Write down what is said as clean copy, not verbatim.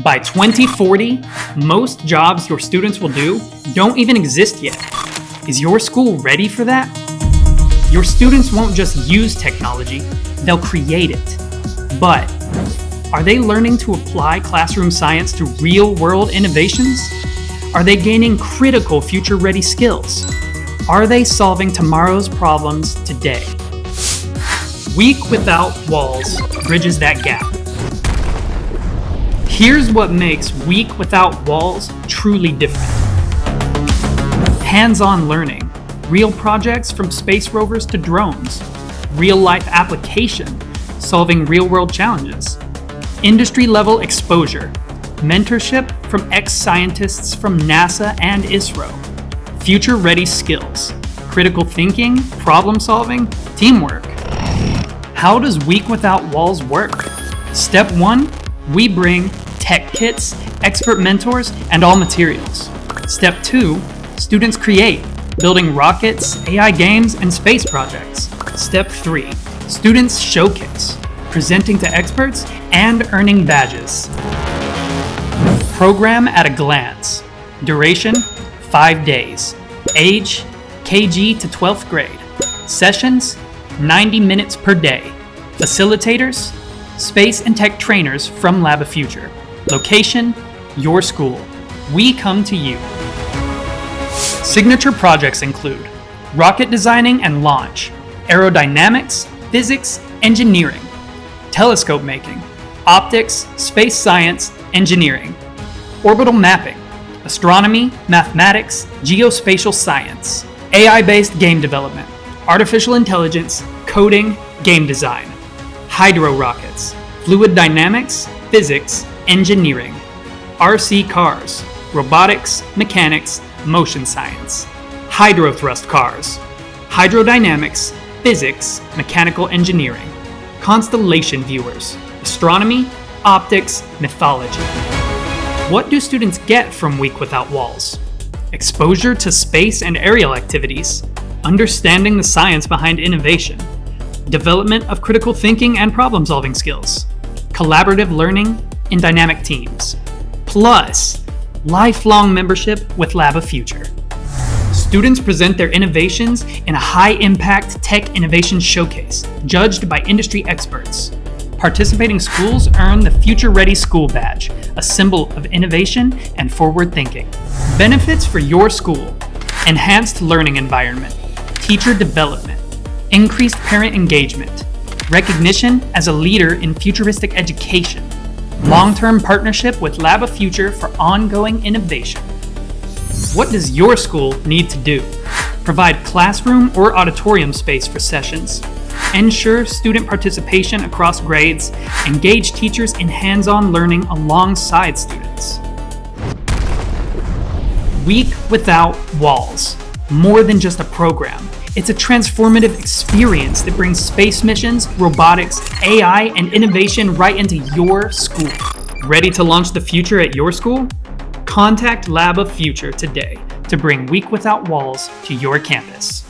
By 2040, most jobs your students will do don't even exist yet. Is your school ready for that? Your students won't just use technology, they'll create it. But are they learning to apply classroom science to real-world innovations? Are they gaining critical future-ready skills? Are they solving tomorrow's problems today? Week Without Walls bridges that gap. Here's what makes Week Without Walls truly different. Hands-on learning, real projects from space rovers to drones, real-life application, solving real-world challenges, industry-level exposure, mentorship from ex-scientists from NASA and ISRO, future-ready skills, critical thinking, problem-solving, teamwork. How does Week Without Walls work? Step 1, we bring tech kits, expert mentors, and all materials. Step 2, students create, building rockets, AI games, and space projects. Step 3, students showcase, presenting to experts and earning badges. Program at a glance. Duration, 5 days. Age, KG to 12th grade. Sessions, 90 minutes per day. Facilitators, space and tech trainers from Lab of Future. Location, your school. We come to you. Signature projects include rocket designing and launch, aerodynamics, physics, engineering, telescope making, optics, space science, engineering, orbital mapping, astronomy, mathematics, geospatial science, AI-based game development, artificial intelligence, coding, game design, hydro rockets, fluid dynamics, physics, engineering, RC cars, robotics, mechanics, motion science, hydrothrust cars, hydrodynamics, physics, mechanical engineering, constellation viewers, astronomy, optics, mythology. What do students get from Week Without Walls? Exposure to space and aerial activities, understanding the science behind innovation, development of critical thinking and problem-solving skills, collaborative learning in dynamic teams, plus lifelong membership with Lab of Future. Students present their innovations in a high-impact tech innovation showcase, judged by industry experts. Participating schools earn the Future Ready School Badge, a symbol of innovation and forward thinking. Benefits for your school: enhanced learning environment, teacher development, increased parent engagement, recognition as a leader in futuristic education, long-term partnership with Lab of Future for ongoing innovation. What does your school need to do? Provide classroom or auditorium space for sessions, ensure student participation across grades, engage teachers in hands-on learning alongside students. Week Without Walls. More than just a program. It's a transformative experience that brings space missions, robotics, AI, and innovation right into your school. Ready to launch the future at your school? Contact Lab of Future today to bring Week Without Walls to your campus.